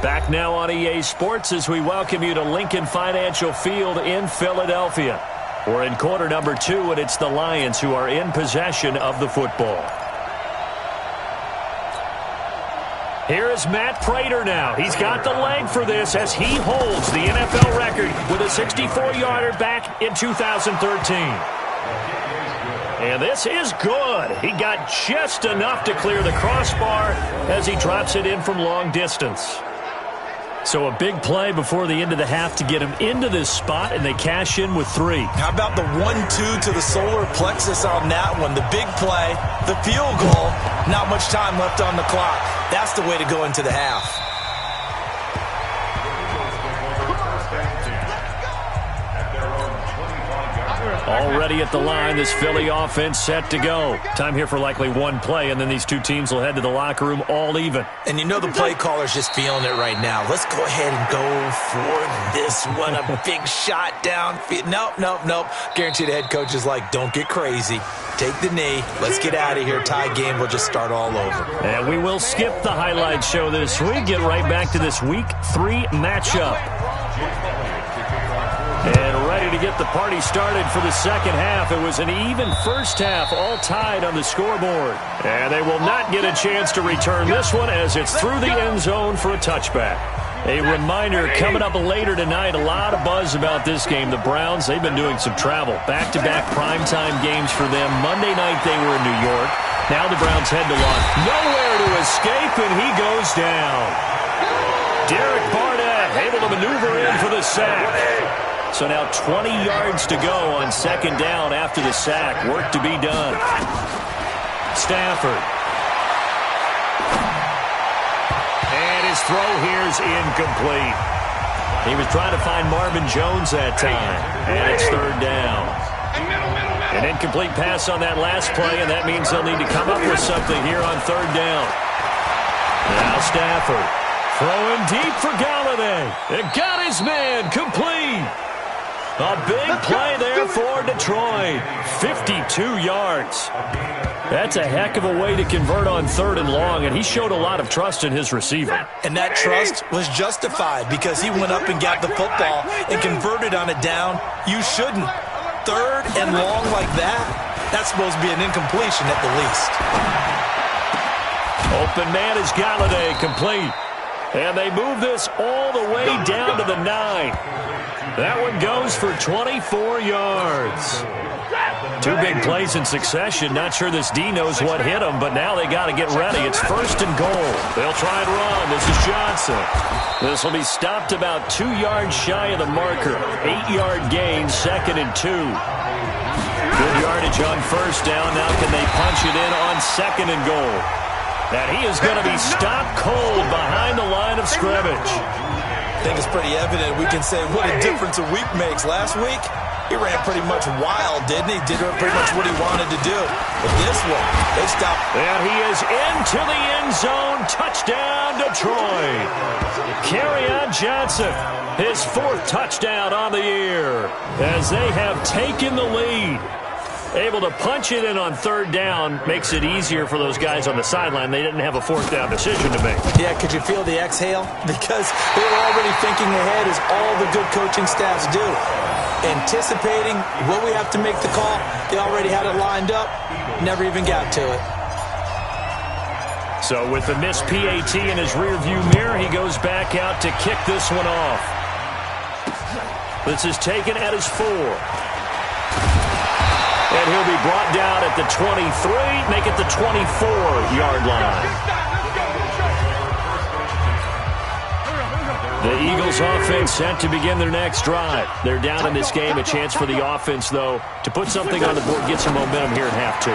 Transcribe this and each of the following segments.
Back now on EA Sports as we welcome you to Lincoln Financial Field in Philadelphia. We're in quarter number 2, and it's the Lions who are in possession of the football. Here is Matt Prater now. He's got the leg for this as he holds the NFL record with a 64-yarder back in 2013. And this is good. He got just enough to clear the crossbar as he drops it in from long distance. So a big play before the end of the half to get him into this spot, and they cash in with 3. How about the 1-2 to the solar plexus on that one? The big play, the field goal, not much time left on the clock. That's the way to go into the half. Already at the line, this Philly offense set to go. Time here for likely one play, and then these two teams will head to the locker room all even. And you know the play caller's just feeling it right now. Let's go ahead and go for this one. A big shot downfield. Nope. Guaranteed the head coach is like, don't get crazy. Take the knee. Let's get out of here. Tie game. We'll just start all over. And we will skip the highlight show this week. Get right back to this Week 3 matchup. And ready to get the party started for the second half. It was an even first half, all tied on the scoreboard. And they will not get a chance to return this one as it's through the end zone for a touchback. A reminder, coming up later tonight, a lot of buzz about this game. The Browns, they've been doing some travel. Back-to-back primetime games for them. Monday night they were in New York. Now the Browns head to Los. Nowhere to escape, and he goes down. Derek Barnett able to maneuver in for the sack. So now 20 yards to go on second down after the sack. Work to be done. Stafford. And his throw here is incomplete. He was trying to find Marvin Jones that time. And it's third down. An incomplete pass on that last play, and that means they'll need to come up with something here on third down. Now Stafford. Throwing deep for Galladay. It got his man complete. A big play there for Detroit. 52 yards. That's a heck of a way to convert on third and long, and he showed a lot of trust in his receiver. And that trust was justified because he went up and got the football and converted on a down. You shouldn't. Third and long like that, that's supposed to be an incompletion at the least. Open man is Galladay, complete. And they move this all the way down to the 9. That one goes for 24 yards. 2 big plays in succession. Not sure this D knows what hit him, but now they got to get ready. It's first and goal. They'll try and run. This is Johnson. This will be stopped about 2 yards shy of the marker. 8-yard gain, second and 2. Good yardage on first down. Now can they punch it in on second and goal? And he is going to be stopped cold behind the line of scrimmage. I think it's pretty evident. We can say what a difference a week makes. Last week, he ran pretty much wild, didn't he? Did pretty much what he wanted to do. But this one, they stopped. And he is into the end zone. Touchdown, Detroit. Kerryon Johnson, his 4th touchdown on the year as they have taken the lead. Able to punch it in on third down makes it easier for those guys on the sideline. They didn't have a 4th down decision to make. Yeah, could you feel the exhale? Because they were already thinking ahead as all the good coaching staffs do. Anticipating, will we have to make the call? They already had it lined up. Never even got to it. So with the missed PAT in his rearview mirror, he goes back out to kick this one off. This is taken at his 4. And he'll be brought down at the 23, make it the 24-yard line. The Eagles offense set to begin their next drive. They're down in this game. A chance for the offense, though, to put something on the board, get some momentum here at half 2.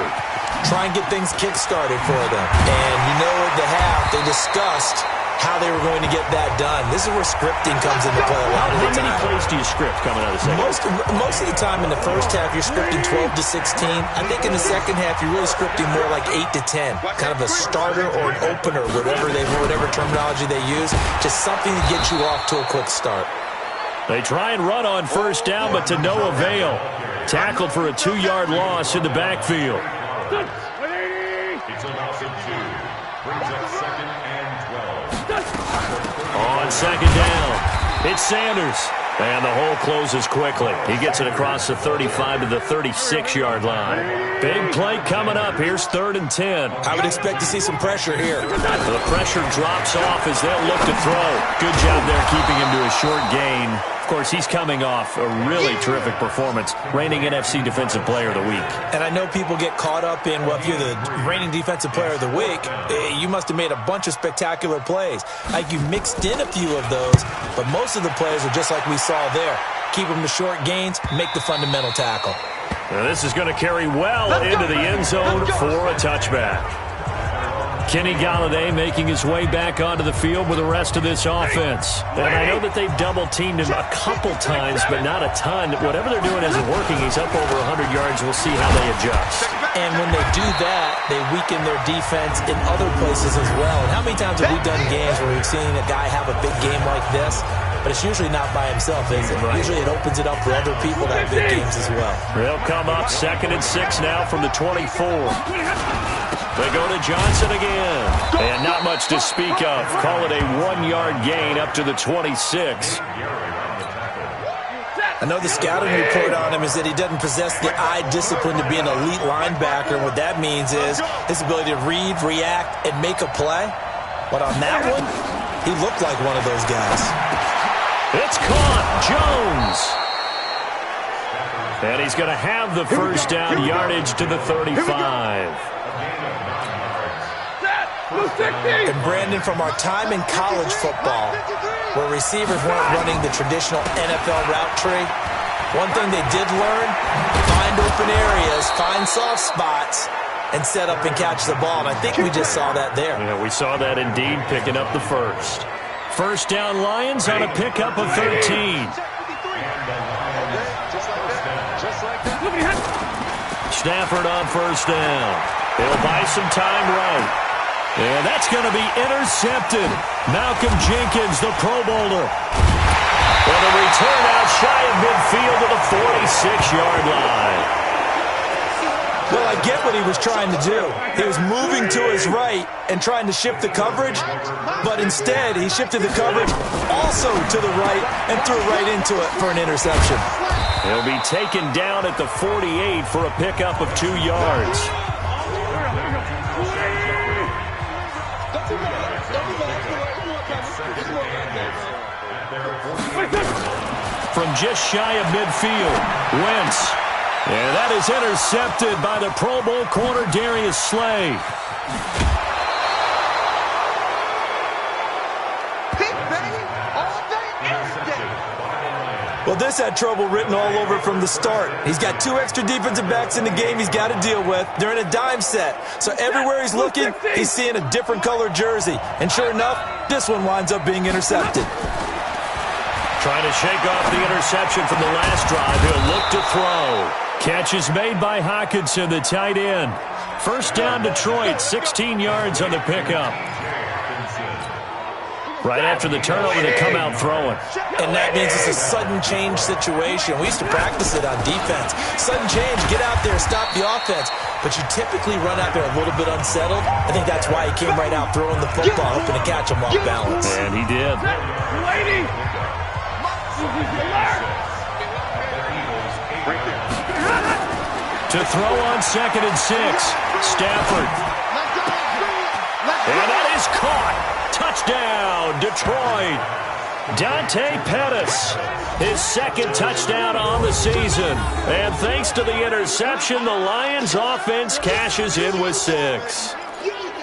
Try and get things kick-started for them. And you know at the half, they discussed how they were going to get that done. This is where scripting comes into play a lot of the time. How many plays do you script coming out of the second half? Most of the time in the first half, you're scripting 12 to 16. I think in the second half, you're really scripting more like 8 to 10. Kind of a starter or an opener, whatever terminology they use. Just something to get you off to a quick start. They try and run on first down, but to no avail. Tackled for a 2-yard loss in the backfield. On second down, it's Sanders. And the hole closes quickly. He gets it across the 35 to the 36-yard line. Big play coming up. Here's 3rd and 10. I would expect to see some pressure here. The pressure drops off as they'll look to throw. Good job there keeping him to a short gain. Of course, he's coming off a really terrific performance, reigning NFC Defensive Player of the Week. And I know people get caught up in, well, if you're the reigning Defensive Player of the Week, you must have made a bunch of spectacular plays. Like you mixed in a few of those, but most of the plays are just like we saw there. Keep them to short gains, make the fundamental tackle. Now this is going to carry well into the end zone for a touchback. Kenny Golladay making his way back onto the field with the rest of this offense. And I know that they've double-teamed him a couple times, but not a ton. Whatever they're doing isn't working. He's up over 100 yards. We'll see how they adjust. And when they do that, they weaken their defense in other places as well. And how many times have we done games where we've seen a guy have a big game like this? But it's usually not by himself, is it? Right. Usually it opens it up for other people to have big games as well. They'll come up 2nd and 6 now from the 24. They go to Johnson again. And not much to speak of. Call it a 1-yard gain up to the 26. I know the scouting report on him is that he doesn't possess the eye discipline to be an elite linebacker. What that means is his ability to read, react, and make a play. But on that one, he looked like one of those guys. It's caught. Jones. And he's going to have the first down, yardage to the 35. And Brandon, from our time in college football, where receivers weren't running the traditional NFL route tree, one thing they did learn, find open areas, find soft spots, and set up and catch the ball. And I think we just saw that there. Yeah, we saw that indeed, picking up the first. First down, Lions on a pickup of 13. Stafford on first down. He'll buy some time right. And that's going to be intercepted. Malcolm Jenkins, the Pro Bowler. And a return out shy of midfield to the 46-yard line. Well, I get what he was trying to do. He was moving to his right and trying to shift the coverage, but instead he shifted the coverage also to the right and threw right into it for an interception. He'll be taken down at the 48 for a pickup of 2 yards. From just shy of midfield, Wentz. And that is intercepted by the Pro Bowl corner, Darius Slay. Well, this had trouble written all over from the start. He's got 2 extra defensive backs in the game he's got to deal with. They're in a dime set. So everywhere he's looking, he's seeing a different color jersey. And sure enough, this one winds up being intercepted. Trying to shake off the interception from the last drive. He'll look to throw. Catch is made by Hockenson, the tight end. First down, Detroit, 16 yards on the pickup. Right after the turnover, they come out throwing. And that means it's a sudden change situation. We used to practice it on defense. Sudden change, get out there, stop the offense. But you typically run out there a little bit unsettled. I think that's why he came right out throwing the football, hoping to catch him off balance. And he did. To throw on 2nd and 6, Stafford. And that is caught. Touchdown, Detroit. Dante Pettis, his 2nd touchdown on the season. And thanks to the interception, the Lions offense cashes in with 6.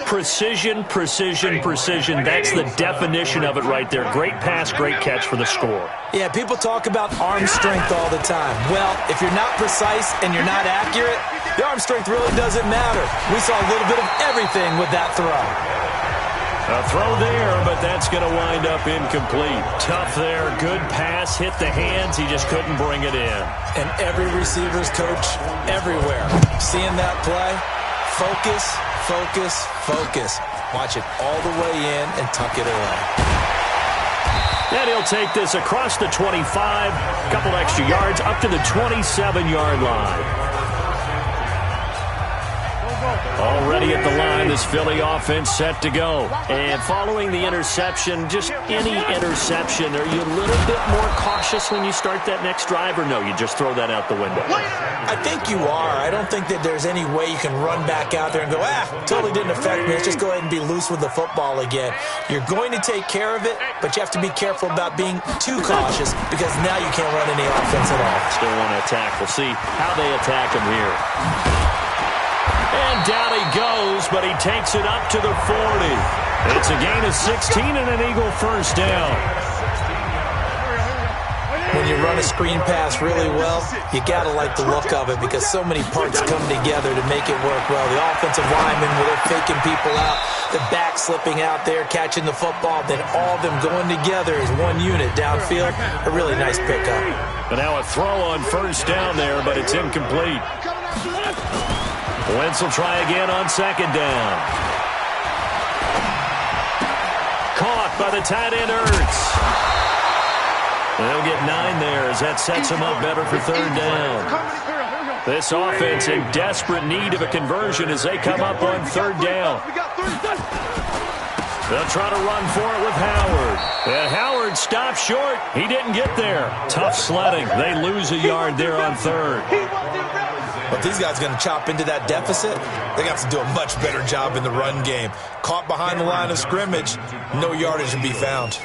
Precision, precision, precision. That's the definition of it right there. Great pass, great catch for the score. Yeah, people talk about arm strength all the time. Well, if you're not precise and you're not accurate, the arm strength really doesn't matter. We saw a little bit of everything with that throw. A throw there, but that's going to wind up incomplete. Tough there, good pass, hit the hands, he just couldn't bring it in. And every receiver's coach everywhere, seeing that play, focus, focus, focus. Watch it all the way in and tuck it away. And he'll take this across the 25, a couple extra yards, up to the 27-yard line. Already at the line, this Philly offense set to go. And following the interception, just any interception, are you a little bit more cautious when you start that next drive, or no, you just throw that out the window? I think you are. I don't think that there's any way you can run back out there and go, totally didn't affect me. Let's just go ahead and be loose with the football again. You're going to take care of it, but you have to be careful about being too cautious because now you can't run any offense at all. Still want to attack. We'll see how they attack him here. And down he goes, but he takes it up to the 40. It's a gain of 16 and an Eagle first down. When you run a screen pass really well, you got to like the look of it because so many parts come together to make it work well. The offensive linemen, where they're faking people out, the back slipping out there, catching the football, then all of them going together as one unit downfield. A really nice pickup. But now a throw on first down there, but it's incomplete. Wentz will try again on second down. Caught by the tight end, Ertz. They'll get 9 there as that sets them up better for third down. This offense in desperate need of a conversion as they come up on third down. They'll try to run for it with Howard. And Howard stops short. He didn't get there. Tough sledding. They lose a yard there on third. But these guys are going to chop into that deficit. They got to do a much better job in the run game. Caught behind the line of scrimmage, no yardage to be found.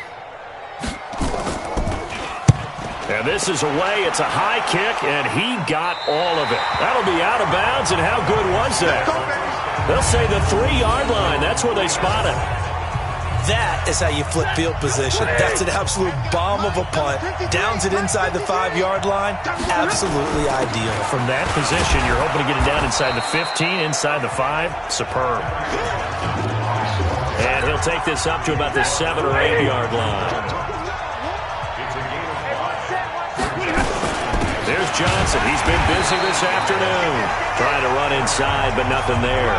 And this is away. It's a high kick, and he got all of it. That'll be out of bounds, and how good was that? They'll say the 3-yard line. That's where they spot it. That is how you flip field position. That's an absolute bomb of a punt. Downs it inside the 5-yard line. Absolutely ideal. From that position, you're hoping to get it down inside the 15, inside the 5. Superb. And he'll take this up to about the 7 or 8-yard line. There's Johnson. He's been busy this afternoon. Trying to run inside, but nothing there.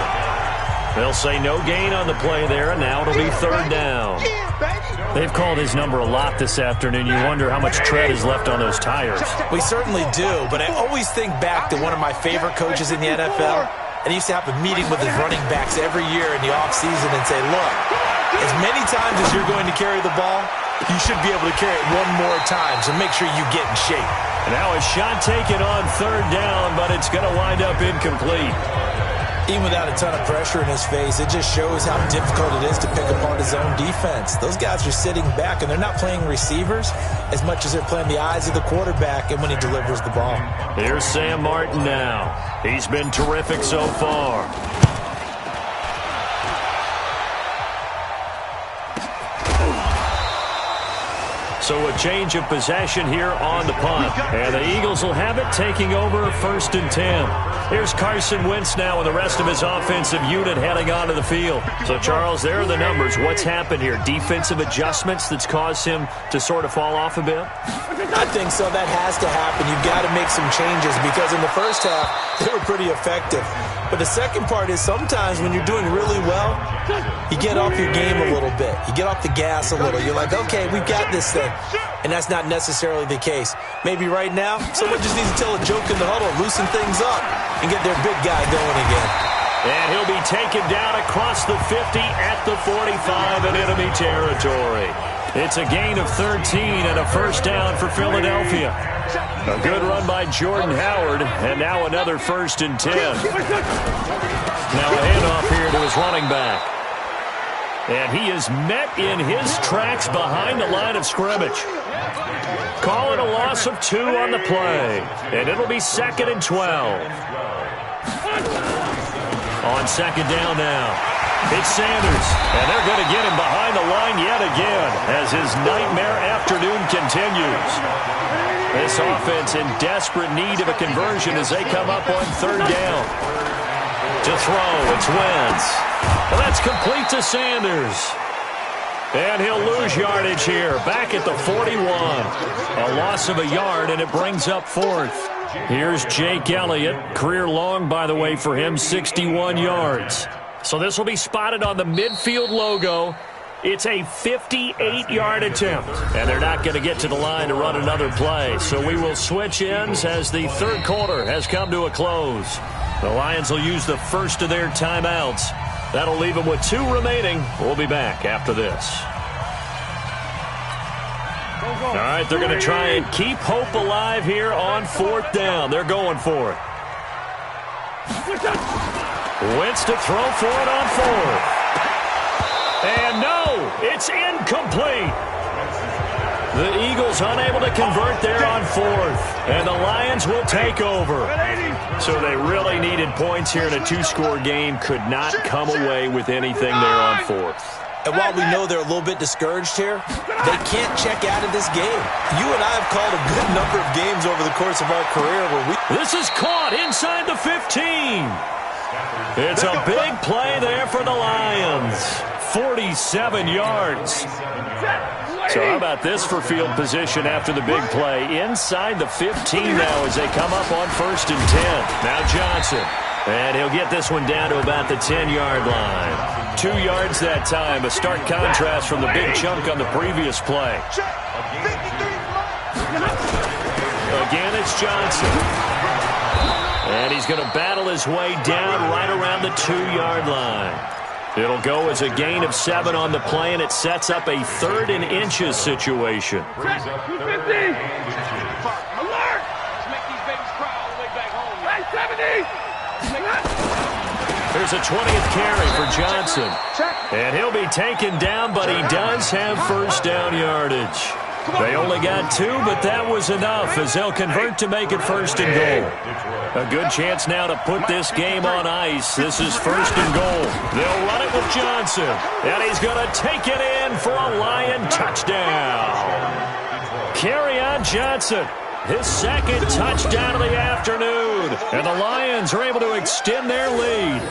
They'll say no gain on the play there, and now it'll be third down. They've called his number a lot this afternoon. You wonder how much tread is left on those tires. We certainly do, but I always think back to one of my favorite coaches in the NFL, and he used to have a meeting with his running backs every year in the offseason and say, look, as many times as you're going to carry the ball, you should be able to carry it one more time, so make sure you get in shape. And now a shot taken on third down, but it's going to wind up incomplete. Even without a ton of pressure in his face, it just shows how difficult it is to pick apart his own defense. Those guys are sitting back, and they're not playing receivers as much as they're playing the eyes of the quarterback and when he delivers the ball. Here's Sam Martin now. He's been terrific so far. So a change of possession here on the punt. And the Eagles will have it, taking over first and 10. Here's Carson Wentz now with the rest of his offensive unit heading onto the field. So, Charles, there are the numbers. What's happened here? Defensive adjustments that's caused him to sort of fall off a bit? I think so. That has to happen. You've got to make some changes because in the first half, they were pretty effective. But the second part is sometimes when you're doing really well, you get off your game a little bit. You get off the gas a little. You're like, okay, we've got this thing. And that's not necessarily the case. Maybe right now, someone just needs to tell a joke in the huddle, loosen things up, and get their big guy going again. And he'll be taken down across the 50 at the 45 in enemy territory. It's a gain of 13 and a first down for Philadelphia. A good run by Jordan Howard, and now another first and 10. Now a handoff here to his running back. And he is met in his tracks behind the line of scrimmage. Call it a loss of 2 on the play. And it'll be second and 12. On second down now. It's Sanders. And they're going to get him behind the line yet again as his nightmare afternoon continues. This offense in desperate need of a conversion as they come up on third down. To throw, it's Wentz. Well, that's complete to Sanders. And he'll lose yardage here, back at the 41. A loss of a yard, and it brings up fourth. Here's Jake Elliott. Career long, by the way, for him, 61 yards. So this will be spotted on the midfield logo. It's a 58-yard attempt, and they're not going to get to the line to run another play. So we will switch ends as the third quarter has come to a close. The Lions will use the first of their timeouts. That'll leave them with 2 remaining. We'll be back after this. All right, they're going to try and keep hope alive here on 4th down. They're going for it. Wentz to throw for it on 4th. And no, it's incomplete. The Eagles unable to convert there on 4th. And the Lions will take over. So they really needed points here in a 2-score game. Could not come away with anything there on 4th. And while we know they're a little bit discouraged here, they can't check out of this game. You and I have called a good number of games over the course of our career where we... This is caught inside the 15. It's a big play there for the Lions. 47 yards. So how about this for field position after the big play? Inside the 15 now as they come up on 1st and 10. Now Johnson. And he'll get this one down to about the 10-yard line. 2 yards that time. A stark contrast from the big chunk on the previous play. Again, it's Johnson. And he's going to battle his way down right around the 2-yard line. It'll go as a gain of 7 on the play, and it sets up a 3rd and inches situation. 250. Alert! Let's make these babies cry all the way back home. Hey, 70! There's a 20th carry for Johnson. And he'll be taken down, but he does have 1st down yardage. They only got 2, but that was enough as they'll convert to make it 1st and goal. A good chance now to put this game on ice. This is 1st and goal. They'll run it with Johnson. And he's going to take it in for a Lion touchdown. Kerryon Johnson. His 2nd touchdown of the afternoon. And the Lions are able to extend their lead.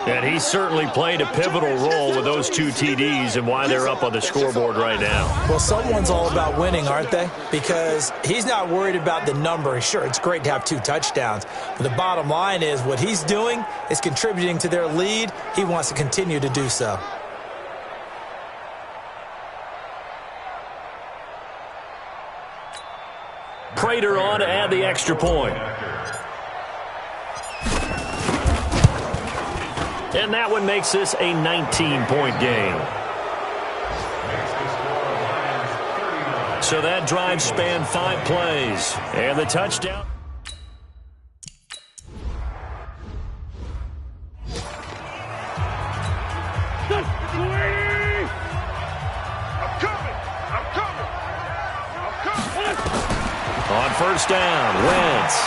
And he certainly played a pivotal role with those 2 TDs and why they're up on the scoreboard right now. Well, someone's all about winning, aren't they? Because he's not worried about the number. Sure, it's great to have 2 touchdowns. But the bottom line is what he's doing is contributing to their lead. He wants to continue to do so. Prater on to add the extra point. And that one makes this a 19-point game. So that drive spanned 5 plays. And the touchdown. On 1st down, Wentz.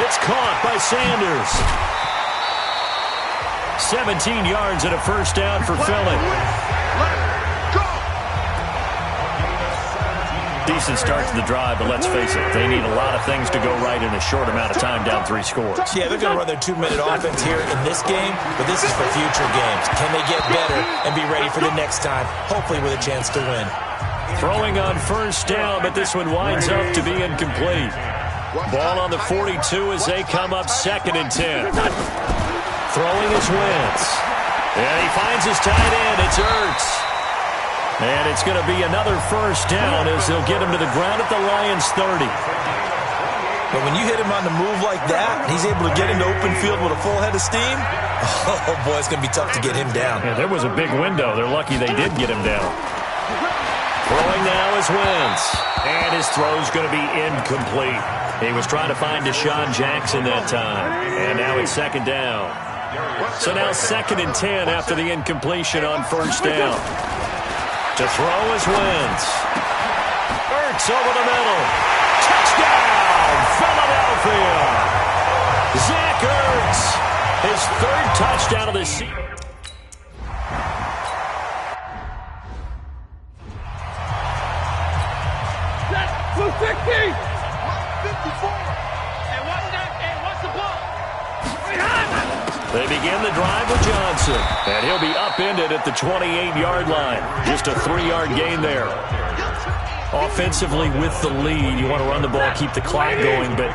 It's caught by Sanders. 17 yards and a 1st down for Philly. Decent start to the drive, but let's face it, they need a lot of things to go right in a short amount of time down 3 scores. Yeah, they're going to run their 2-minute offense here in this game, but this is for future games. Can they get better and be ready for the next time, hopefully with a chance to win? Throwing on 1st down, but this one winds up to be incomplete. Ball on the 42 as they come up 2nd and 10. Throwing is Wentz. And he finds his tight end. It's Ertz. And it's going to be another 1st down as they'll get him to the ground at the Lions' 30. But when you hit him on the move like that, he's able to get into open field with a full head of steam. Oh, boy, it's going to be tough to get him down. Yeah, there was a big window. They're lucky they did get him down. Throwing now is Wentz. And his throw's going to be incomplete. He was trying to find Deshaun Jackson that time. And now it's 2nd down. So now 2nd and 10 after the incompletion on 1st down. To throw is Wentz. Ertz over the middle. Touchdown, Philadelphia. Zach Ertz, his 3rd touchdown of the season. They begin the drive with Johnson. And he'll be upended at the 28-yard line. Just a 3-yard gain there. Offensively with the lead, you want to run the ball, keep the clock going, but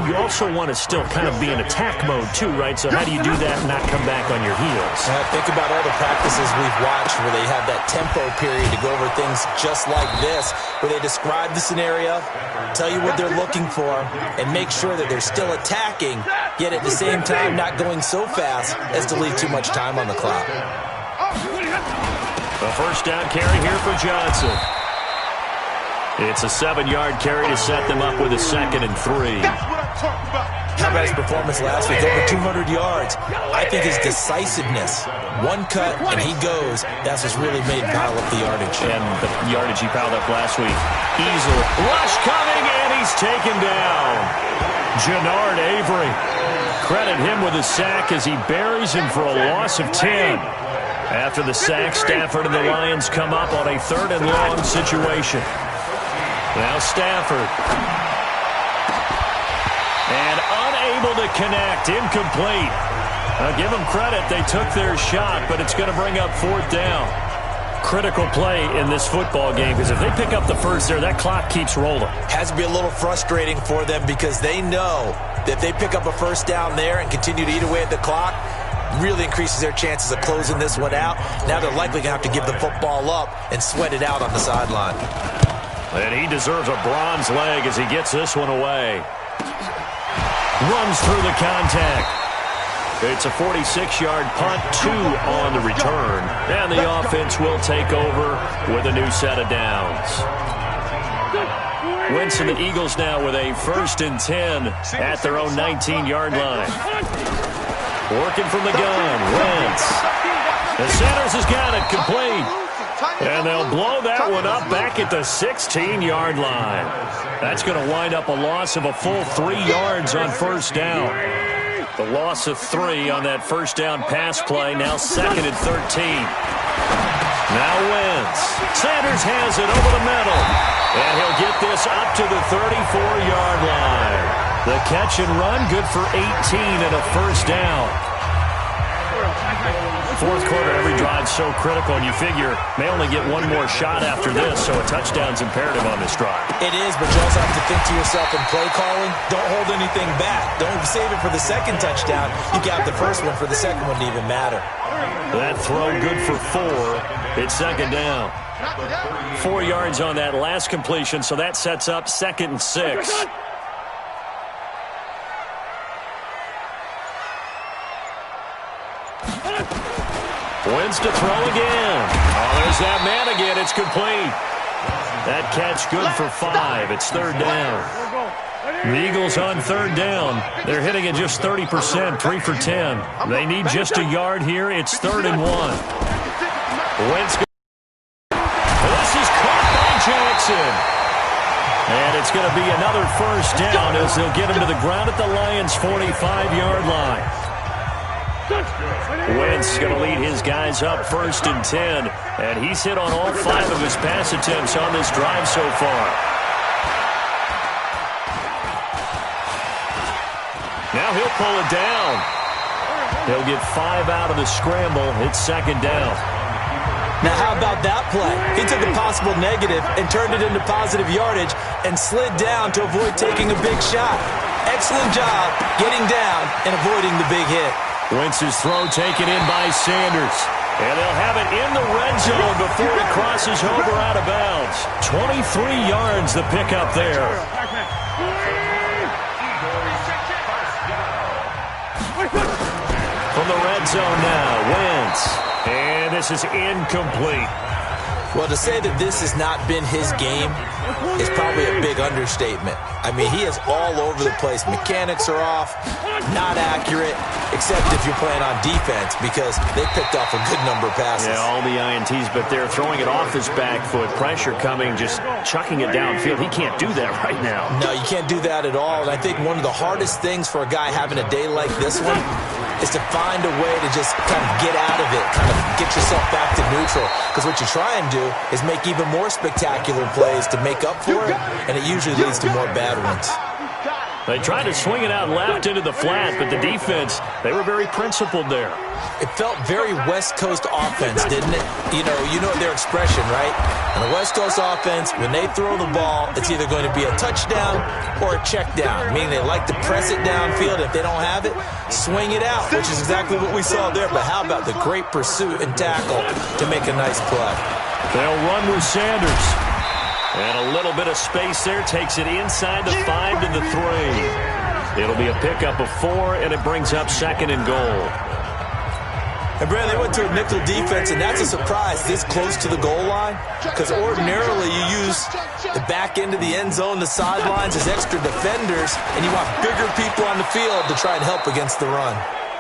you also want to still kind of be in attack mode too, right? So how do you do that and not come back on your heels? Think about all the practices we've watched where they have that tempo period to go over things just like this, where they describe the scenario, tell you what they're looking for, and make sure that they're still attacking, yet at the same time not going so fast as to leave too much time on the clock. A first down carry here for Johnson. It's a 7-yard carry to set them up with a 2nd and 3. How about his performance last week? Over 200 yards. I think his decisiveness, one cut and he goes, that's what's really made him pile up the yardage. And the yardage he piled up last week. Easily. Rush coming, and he's taken down. Jannard Avery. Credit him with a sack as he buries him for a loss of 10. After the sack, Stafford and the Lions come up on a 3rd and long situation. Now Stafford. And unable to connect. Incomplete. I'll give them credit. They took their shot, but it's going to bring up 4th down. Critical play in this football game because if they pick up the first there, that clock keeps rolling. Has to be a little frustrating for them because they know that if they pick up a first down there and continue to eat away at the clock, really increases their chances of closing this one out. Now they're likely going to have to give the football up and sweat it out on the sideline. And he deserves a bronze leg as he gets this one away. Runs through the contact. It's a 46-yard punt, 2 on the return. And the offense will take over with a new set of downs. Wentz and the Eagles now with a 1st and 10 at their own 19-yard line. Working from the gun, Wentz. The Sanders has got it, complete. And they'll blow that one up back at the 16-yard line. That's going to wind up a loss of a full 3 yards on first down. The loss of 3 on that first down pass play, now 2nd and 13. Now Wentz. Sanders has it over the middle. And he'll get this up to the 34-yard line. The catch and run, good for 18 and a first down. 4th quarter, every drive so critical, and you figure may only get one more shot after this, so a touchdown's imperative on this drive. It is, but you also have to think to yourself in play calling, don't hold anything back. Don't save it for the 2nd touchdown. You got the first one for the 2nd one to even matter. That throw good for 4. It's 2nd down. 4 yards on that last completion, so that sets up 2nd and 6. Wentz to throw again. Oh, there's that man again. It's complete. That catch good for 5. It's 3rd down. The Eagles on 3rd down. They're hitting at just 30%, 3 for 10. They need just a yard here. It's 3rd and 1. Wentz. This is caught by Jackson. And it's going to be another first down as they'll get him to the ground at the Lions' 45-yard line. Wentz going to lead his guys up 1st and 10, and he's hit on all 5 of his pass attempts on this drive so far. Now he'll pull it down. He'll get 5 out of the scramble. It's 2nd down. Now how about that play? He took a possible negative and turned it into positive yardage and slid down to avoid taking a big shot. Excellent job getting down and avoiding the big hit. Wentz's throw taken in by Sanders. And they'll have it in the red zone before it crosses over out of bounds. 23 yards the pickup there. From the red zone now, Wentz. And this is incomplete. Well, to say that this has not been his game is probably a big understatement. I mean, he is all over the place. Mechanics are off, not accurate, except if you're playing on defense because they picked off a good number of passes. Yeah, all the INTs, but they're throwing it off his back foot. Pressure coming, just chucking it downfield. He can't do that right now. No, you can't do that at all. And I think one of the hardest things for a guy having a day like this one is to find a way to just kind of get out of it, kind of get yourself back to neutral. Because what you try and do is make even more spectacular plays to make up for it, and it usually leads to more bad ones. They tried to swing it out left into the flat, but the defense, they were very principled there. It felt very West Coast offense, didn't it? You know their expression, right? And the West Coast offense, when they throw the ball, it's either going to be a touchdown or a check down, meaning they like to press it downfield. If they don't have it, swing it out, which is exactly what we saw there. But how about the great pursuit and tackle to make a nice play? They'll run with Sanders. And a little bit of space there takes it inside the 5 to the 3. It'll be a pickup of 4, and it brings up 2nd and goal. And, Brad, they went to a nickel defense, and that's a surprise this close to the goal line, because ordinarily you use the back end of the end zone, the sidelines as extra defenders, and you want bigger people on the field to try and help against the run.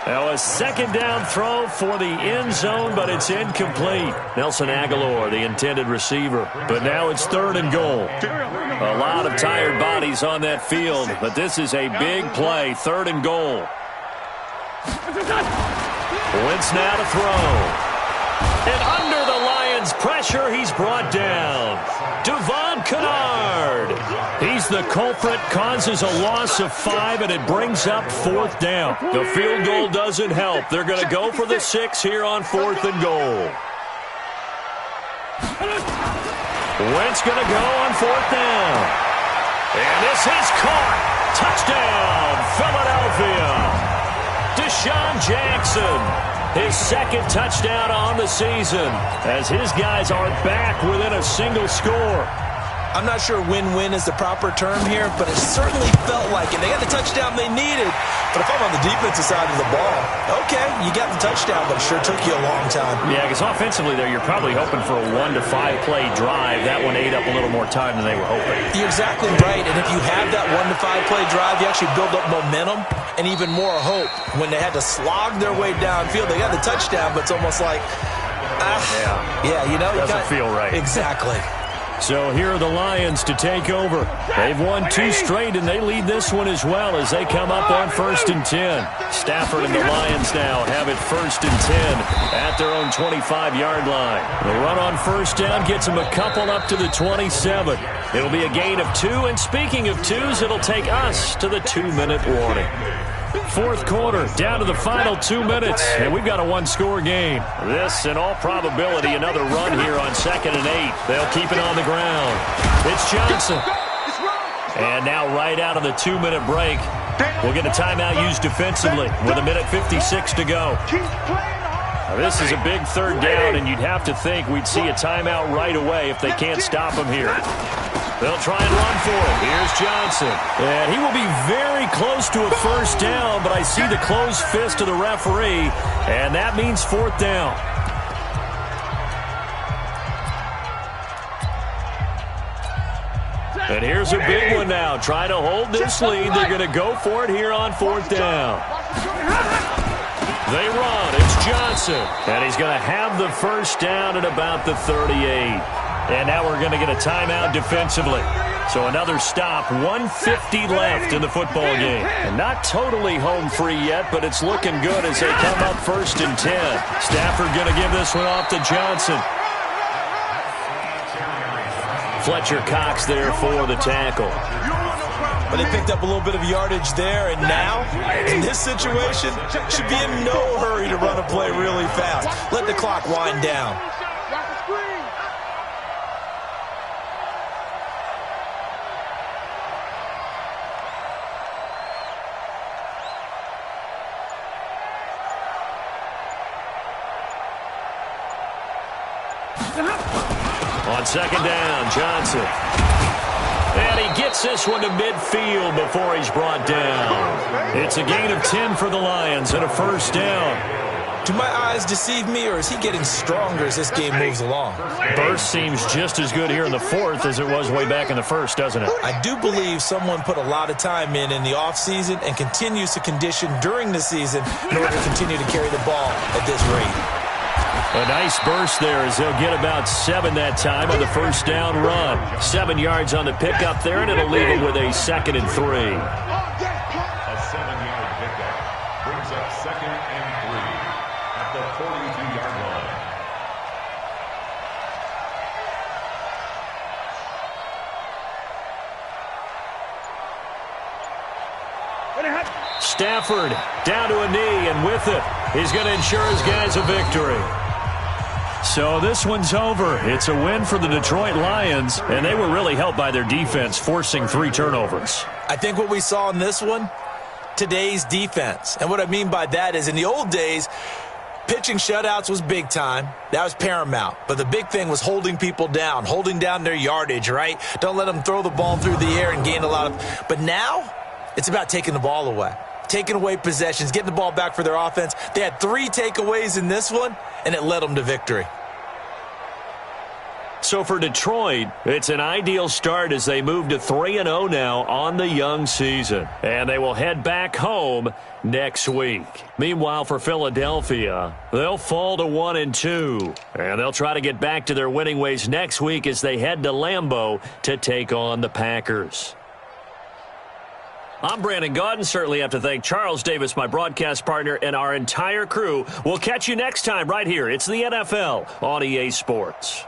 Now a 2nd down throw for the end zone, but it's incomplete. Nelson Aguilar, the intended receiver. But now it's 3rd and goal. A lot of tired bodies on that field, but this is a big play. 3rd and goal. Wentz now to throw. And under the Lions' pressure, he's brought down. Devon Kennard. He's the culprit, causes a loss of 5, and it brings up 4th down. The field goal doesn't help. They're going to go for the 6 here on 4th and goal. Wentz going to go on 4th down. And this is caught. Touchdown, Philadelphia. Deshaun Jackson, his 2nd touchdown on the season, as his guys are back within a single score. I'm not sure win-win is the proper term here, but it certainly felt like it. They got the touchdown they needed, but if I'm on the defensive side of the ball, okay, you got the touchdown, but it sure took you a long time. Yeah, because offensively there, you're probably hoping for a 1 to 5 play drive. That one ate up a little more time than they were hoping. You're exactly right, and if you have that 1 to 5 play drive, you actually build up momentum and even more hope. When they had to slog their way downfield, they got the touchdown, but it's almost like, doesn't feel right. Exactly. So here are the Lions to take over. They've won 2 straight, and they lead this one as well as they come up on 1st and 10. Stafford and the Lions now have it 1st and 10 at their own 25-yard line. The run on 1st down gets them a couple up to the 27. It'll be a gain of 2, and speaking of 2s, it'll take us to the 2-minute warning. 4th quarter, down to the final 2 minutes, and we've got a 1-score game. This, in all probability, another run here on 2nd and 8. They'll keep it on the ground. It's Johnson. And now right out of the 2-minute break, we'll get a timeout used defensively with 1:56 to go. Now, this is a big 3rd down, and you'd have to think we'd see a timeout right away if they can't stop him here. They'll try and run for it. Here's Johnson. And he will be very close to a 1st down, but I see the closed fist of the referee, and that means 4th down. And here's a big one now. Trying to hold this lead. They're going to go for it here on 4th down. They run. It's Johnson. And he's going to have the 1st down at about the 38. And now we're going to get a timeout defensively. So another stop, 1:50 left in the football game. And not totally home free yet, but it's looking good as they come up 1st and 10. Stafford going to give this one off to Johnson. Fletcher Cox there for the tackle. But they picked up a little bit of yardage there, and now, in this situation, should be in no hurry to run a play really fast. Let the clock wind down. On 2nd down, Johnson. And he gets this one to midfield before he's brought down. It's a gain of 10 for the Lions and a 1st down. Do my eyes deceive me, or is he getting stronger as this game moves along? Burst seems just as good here in the 4th as it was way back in the 1st, doesn't it? I do believe someone put a lot of time in the offseason and continues to condition during the season in order to continue to carry the ball at this rate. A nice burst there as they'll get about 7 that time on the 1st down run. 7 yards on the pickup there, and it'll leave them with a 2nd and 3. A 7-yard pickup brings up 2nd and 3 at the 42-yard line. Stafford down to a knee, and with it, he's going to ensure his guys a victory. So this one's over. It's a win for the Detroit Lions, and they were really helped by their defense, forcing 3 turnovers. I think what we saw in this one, today's defense. And what I mean by that is in the old days, pitching shutouts was big time. That was paramount. But the big thing was holding people down, holding down their yardage, right? Don't let them throw the ball through the air and gain a lot of... But now, it's about taking the ball away. Taking away possessions, getting the ball back for their offense. They had 3 takeaways in this one, and it led them to victory. So for Detroit, it's an ideal start as they move to 3-0 now on the young season. And they will head back home next week. Meanwhile, for Philadelphia, they'll fall to 1-2. And they'll try to get back to their winning ways next week as they head to Lambeau to take on the Packers. I'm Brandon Gaudin. Certainly have to thank Charles Davis, my broadcast partner, and our entire crew. We'll catch you next time right here. It's the NFL on EA Sports.